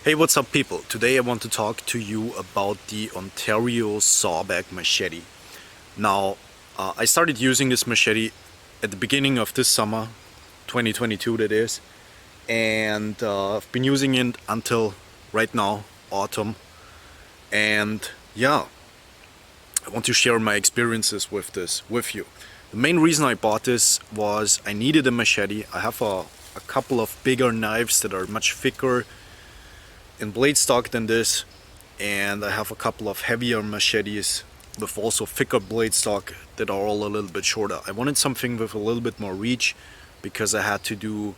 Hey, what's up people? Today I want to talk to you about the Ontario Sawback Machete. Now, I started using this machete at the beginning of this summer, 2022 that is, and I've been using it until right now, autumn, and yeah, I want to share my experiences with this with you. The main reason I bought this was I needed a machete. I have a couple of bigger knives that are much thicker in blade stock than this, and I have a couple of heavier machetes with also thicker blade stock that are all a little bit shorter. I wanted something with a little bit more reach because I had to do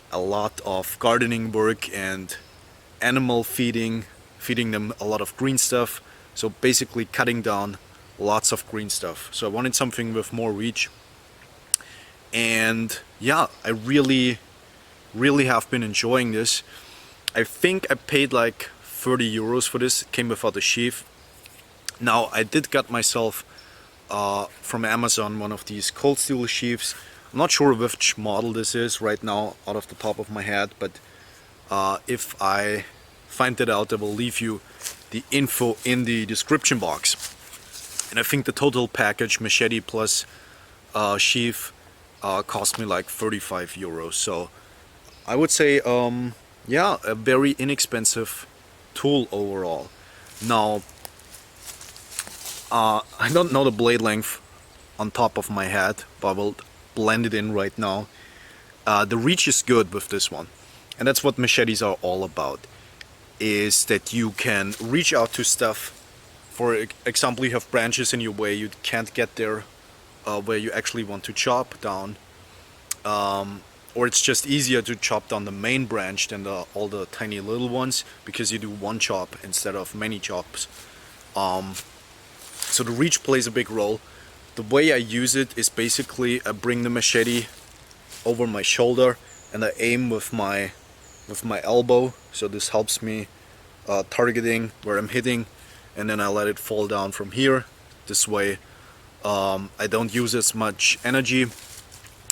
a lot of gardening work and animal feeding them a lot of green stuff, so basically cutting down lots of green stuff. So I wanted something with more reach, and yeah, I really have been enjoying this. I think I paid like 30 euros for this. It came without a sheath. Now I did get myself from Amazon one of these cold steel sheaths. I'm not sure which model this is right now out of the top of my head, but if I find it out, I will leave you the info in the description box. And I think the total package, machete plus sheath, cost me like 35 euros. So I would say yeah, a very inexpensive tool overall. Now, I don't know the blade length on top of my head, but I will blend it in right now. The reach is good with this one, and that's what machetes are all about, is that you can reach out to stuff. For example, you have branches in your way, you can't get there where you actually want to chop down. Or it's just easier to chop down the main branch than all the tiny little ones, because you do one chop instead of many chops. So the reach plays a big role. The way I use it is basically I bring the machete over my shoulder and I aim with my elbow. So this helps me targeting where I'm hitting, and then I let it fall down from here. This way I don't use as much energy,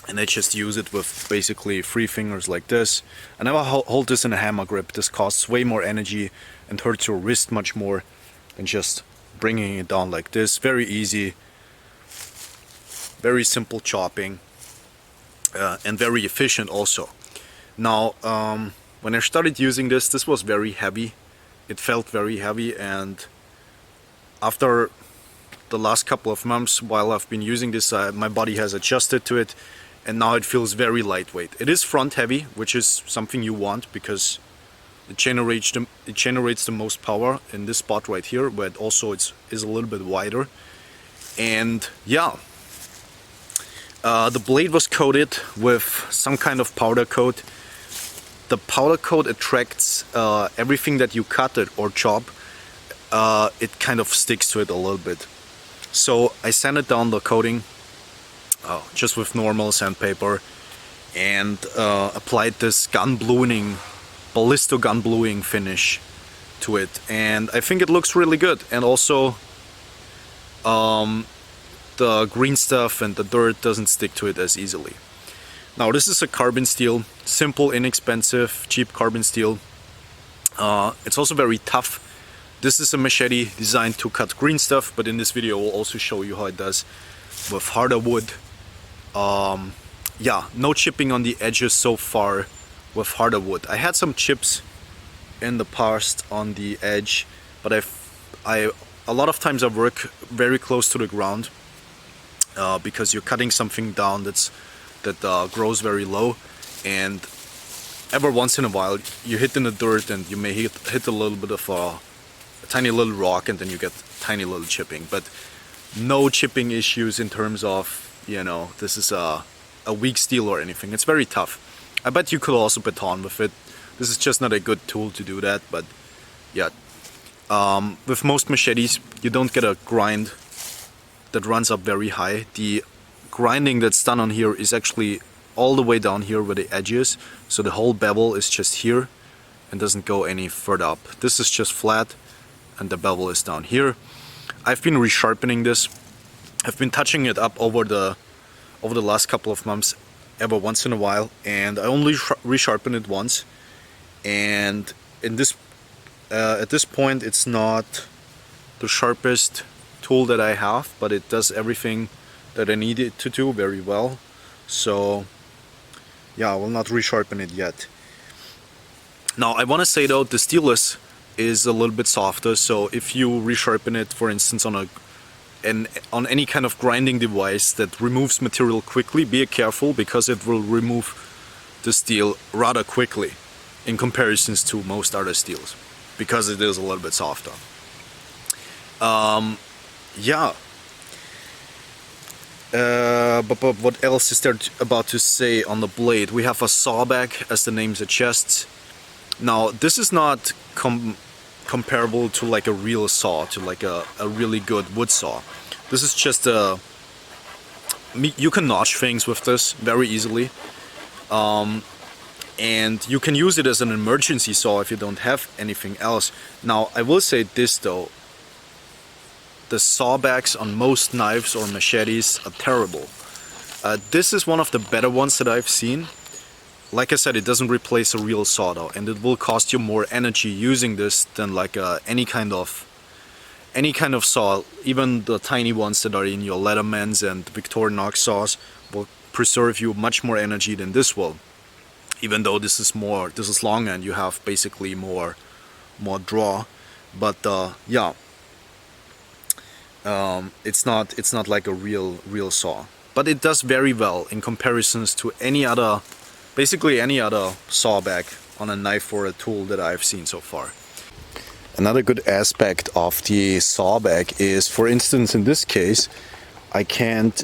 and I just use it with basically 3 fingers like this. I never hold this in a hammer grip. This costs way more energy and hurts your wrist much more than just bringing it down like this. Very easy, very simple chopping, and very efficient also. Now, when I started using this, this was very heavy. It felt very heavy, and after the last couple of months while I've been using this, my body has adjusted to it, and now it feels very lightweight. It is front heavy, which is something you want because it generates the most power in this spot right here, but also is a little bit wider. And yeah, the blade was coated with some kind of powder coat. The powder coat attracts everything that you cut it or chop. It kind of sticks to it a little bit. So I sanded down the coating just with normal sandpaper, and applied this ballisto gun bluing finish to it, and I think it looks really good. And also the green stuff and the dirt doesn't stick to it as easily. Now this is a carbon steel, simple, inexpensive, cheap carbon steel. It's also very tough. This is a machete designed to cut green stuff, but in this video we'll also show you how it does with harder wood. Yeah, no chipping on the edges so far with harder wood. I had some chips in the past on the edge, but a lot of times I work very close to the ground because you're cutting something down that grows very low, and every once in a while you hit in the dirt and you may hit a little bit of a tiny little rock, and then you get tiny little chipping, but no chipping issues in terms of, you know, this is a weak steel or anything. It's very tough. I bet you could also baton with it. This is just not a good tool to do that, but yeah. With most machetes, you don't get a grind that runs up very high. The grinding that's done on here is actually all the way down here where the edge is, so the whole bevel is just here and doesn't go any further up. This is just flat, and the bevel is down here. I've been resharpening this. I've been touching it up over the last couple of months, every once in a while, and I only resharpen it once, and in this at this point it's not the sharpest tool that I have, but it does everything that I need it to do very well. So yeah, I will not resharpen it yet. Now I want to say though, the steelless is a little bit softer, so if you resharpen it, for instance, on any kind of grinding device that removes material quickly, be careful, because it will remove the steel rather quickly in comparisons to most other steels, because it is a little bit softer. Yeah. But what else is there about to say on the blade? We have a sawback, as the name suggests. Now this is not comparable to like a real saw, to like a really good wood saw. This is just you can notch things with this very easily, and you can use it as an emergency saw if you don't have anything else. Now I will say this though, the sawbacks on most knives or machetes are terrible. This is one of the better ones that I've seen. Like I said, it doesn't replace a real saw though, and it will cost you more energy using this than like any kind of saw. Even the tiny ones that are in your Leathermans and Victorinox saws will preserve you much more energy than this will. Even though this is longer and you have basically more draw, but yeah, it's not like a real saw, but it does very well in comparisons to basically any other sawback on a knife or a tool that I've seen so far. Another good aspect of the sawback is, for instance, in this case, I can't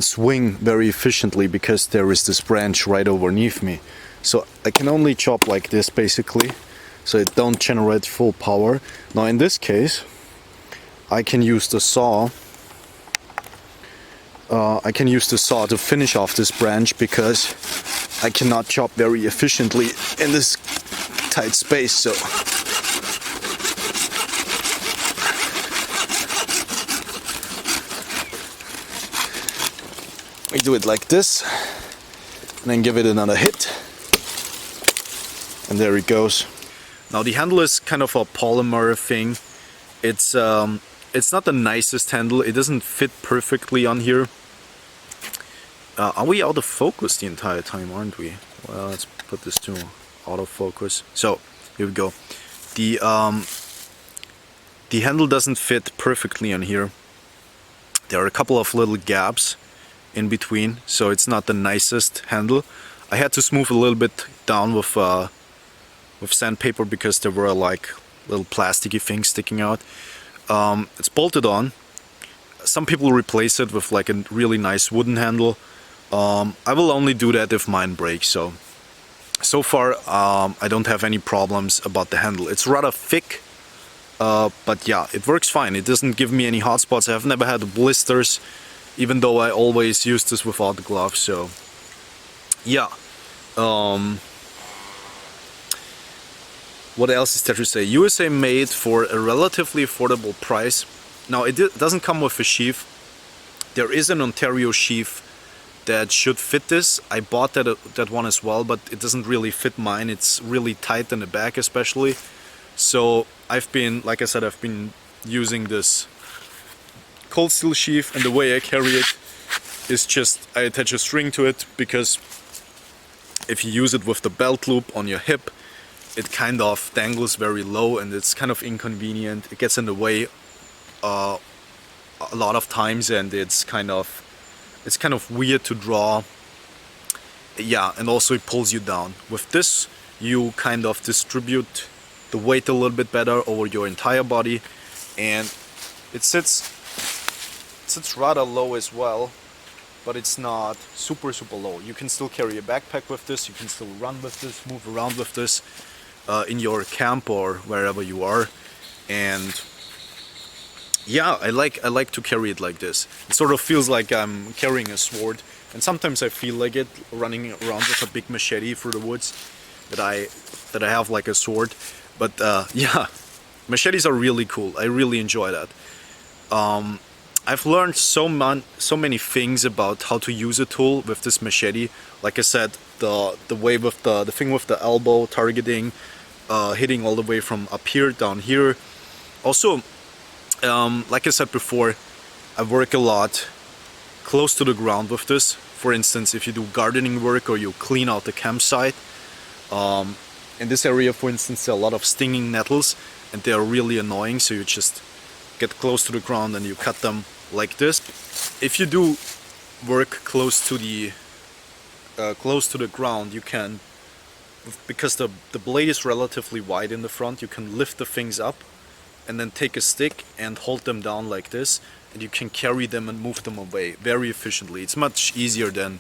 swing very efficiently because there is this branch right underneath me. So I can only chop like this basically, so it don't generate full power. Now in this case, I can use the saw. To finish off this branch, because I cannot chop very efficiently in this tight space. So we do it like this, and then give it another hit, and there it goes. Now the handle is kind of a polymer thing. It's not the nicest handle. It doesn't fit perfectly on here. Are we out of focus the entire time, aren't we? Well, let's put this to autofocus. So here we go. The handle doesn't fit perfectly on here. There are a couple of little gaps in between, so it's not the nicest handle. I had to smooth a little bit down with sandpaper because there were like little plasticky things sticking out. It's bolted on. Some people replace it with like a really nice wooden handle. I will only do that if mine breaks. So far I don't have any problems about the handle. It's rather thick, but yeah, it works fine. It doesn't give me any hot spots. I've never had blisters, even though I always use this without the gloves. So yeah. What else is there to say? USA made for a relatively affordable price. Now it doesn't come with a sheath. There is an Ontario sheath that should fit this. I bought that one as well, but it doesn't really fit mine. It's really tight in the back especially. So like I said, I've been using this cold steel sheath, and the way I carry it is just I attach a string to it, because if you use it with the belt loop on your hip, it kind of dangles very low and it's kind of inconvenient. It gets in the way a lot of times, and it's kind of weird to draw. Yeah, and also it pulls you down. With this, you kind of distribute the weight a little bit better over your entire body, and it sits rather low as well, but it's not super low. You can still carry a backpack with this, you can still run with this, move around with this in your camp or wherever you are. And yeah, I like to carry it like this. It sort of feels like I'm carrying a sword, and sometimes I feel like it running around with a big machete through the woods, that I have like a sword. But yeah, machetes are really cool. I really enjoy that. I've learned so many things about how to use a tool with this machete. Like I said, the way with the thing with the elbow targeting, hitting all the way from up here down here. Also, like I said before, I work a lot close to the ground with this. For instance, if you do gardening work or you clean out the campsite, in this area, for instance, there are a lot of stinging nettles and they are really annoying, so you just get close to the ground and you cut them like this. If you do work close to the ground, you can, because the blade is relatively wide in the front, you can lift the things up and then take a stick and hold them down like this, and you can carry them and move them away very efficiently. It's much easier than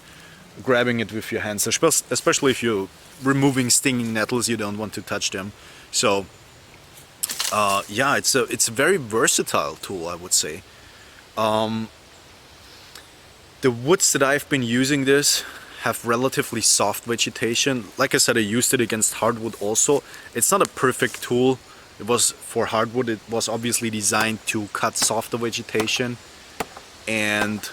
grabbing it with your hands, especially if you're removing stinging nettles, you don't want to touch them. So yeah, it's a very versatile tool, I would say. The woods that I've been using this have relatively soft vegetation. Like I said, I used it against hardwood also. It's not a perfect tool. It was for hardwood, it was obviously designed to cut softer vegetation. And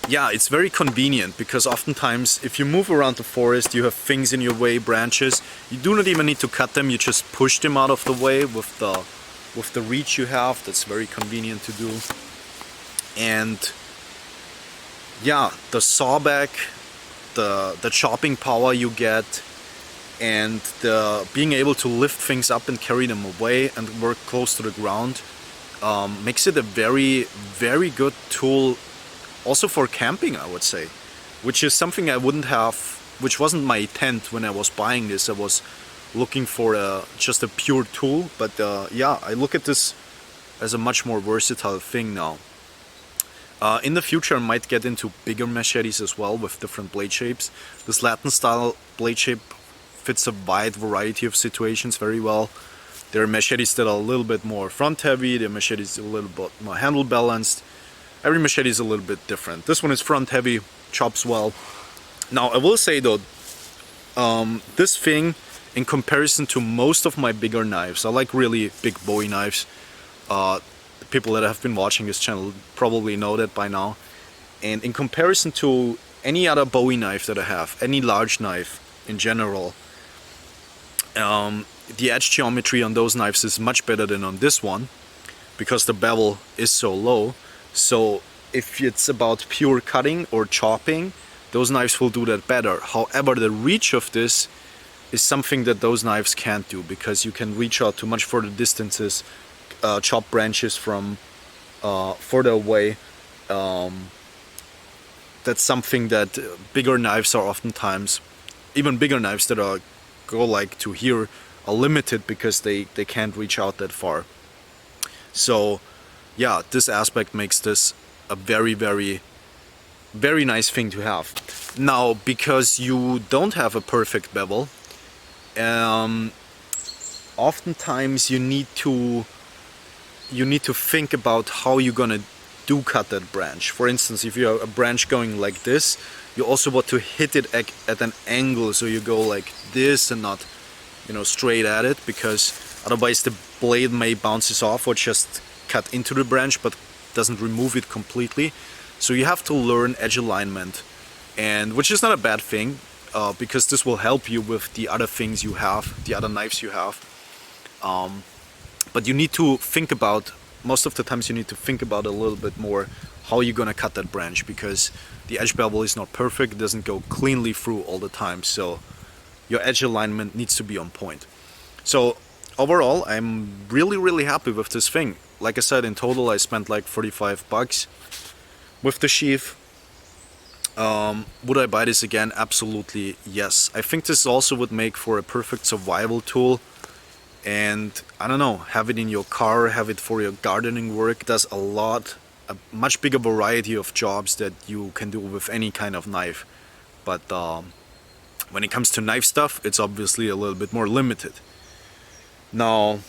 yeah, it's very convenient because oftentimes if you move around the forest, you have things in your way, branches. You do not even need to cut them, you just push them out of the way with the reach you have. That's very convenient to do. And yeah, the sawback, the chopping power you get, and the being able to lift things up and carry them away and work close to the ground makes it a very, very good tool also for camping, I would say, which is something I wouldn't have, which wasn't my intent when I was buying this. I was looking for just a pure tool, but yeah, I look at this as a much more versatile thing now. In the future I might get into bigger machetes as well with different blade shapes. This Latin style blade shape fits a wide variety of situations very well. There are machetes that are a little bit more front heavy, there are machetes a little bit more handle balanced. Every machete is a little bit different. This one is front heavy, chops well. Now I will say though, this thing in comparison to most of my bigger knives, I like really big Bowie knives. The people that have been watching this channel probably know that by now. And in comparison to any other Bowie knife that I have, any large knife in general, the edge geometry on those knives is much better than on this one because the bevel is so low. So if it's about pure cutting or chopping, those knives will do that better. However, the reach of this is something that those knives can't do because you can reach out to much further distances, chop branches from further away. That's something that bigger knives are oftentimes, even bigger knives that go like to here, are limited because they can't reach out that far. So yeah, this aspect makes this a very, very, very nice thing to have. Now, because you don't have a perfect bevel, oftentimes you need to think about how you're gonna cut that branch. For instance, if you have a branch going like this, you also want to hit it at an angle, so you go like this and not, straight at it, because otherwise the blade may bounces off or just cut into the branch but doesn't remove it completely. So you have to learn edge alignment, and which is not a bad thing, because this will help you with the other things you have, the other knives you have. But you need to think about, most of the times you need to think about a little bit more how you're gonna cut that branch, because the edge bevel is not perfect, it doesn't go cleanly through all the time, so your edge alignment needs to be on point. So overall, I'm really, really happy with this thing. Like I said, in total I spent like 35 bucks with the sheath. Would I buy this again? Absolutely yes. I think this also would make for a perfect survival tool, and I don't know, have it in your car, have it for your gardening work. It does a much bigger variety of jobs that you can do with any kind of knife. But when it comes to knife stuff, it's obviously a little bit more limited. Now,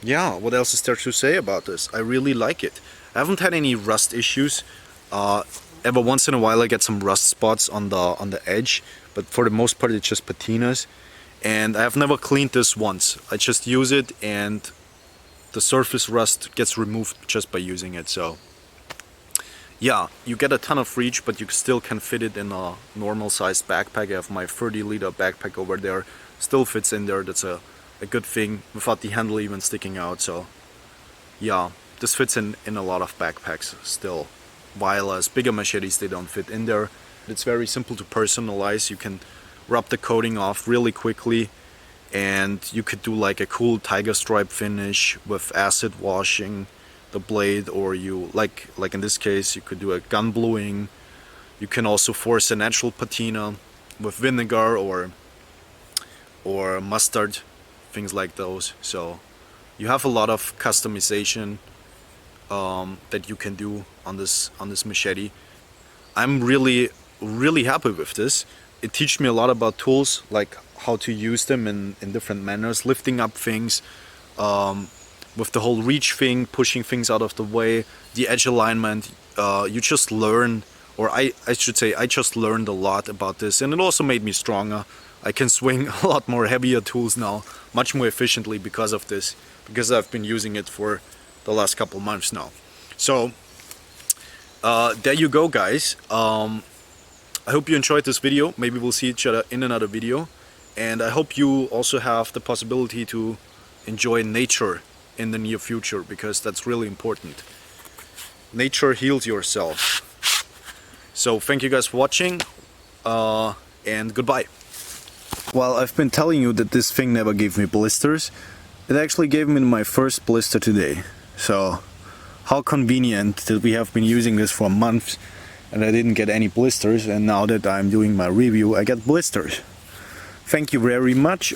yeah, what else is there to say about this? I really like it. I haven't had any rust issues. Every once in a while I get some rust spots on the edge, but for the most part it's just patinas. And I have never cleaned this once. I just use it and the surface rust gets removed just by using it. So yeah, you get a ton of reach, but you still can fit it in a normal sized backpack. I have my 30-liter backpack over there, still fits in there. That's a good thing without the handle even sticking out. So yeah, this fits in a lot of backpacks still, while as bigger machetes, they don't fit in there. It's very simple to personalize. You can rub the coating off really quickly, and you could do like a cool tiger stripe finish with acid washing the blade, or you like in this case you could do a gun bluing. You can also force a natural patina with vinegar or mustard, things like those. So you have a lot of customization that you can do on this machete. I'm really happy with this. It teaches me a lot about tools, like how to use them in different manners, lifting up things, with the whole reach thing, pushing things out of the way, the edge alignment. You just learn, or I should say, I just learned a lot about this, and it also made me stronger. I can swing a lot more heavier tools now, much more efficiently because of this, because I've been using it for the last couple months now. So there you go, guys. I hope you enjoyed this video. Maybe we'll see each other in another video, and I hope you also have the possibility to enjoy nature in the near future, because that's really important. Nature heals yourself. So thank you guys for watching, and goodbye. Well, I've been telling you that this thing never gave me blisters. It actually gave me my first blister today. So how convenient that we have been using this for months and I didn't get any blisters, and now that I'm doing my review I get blisters. Thank you very much.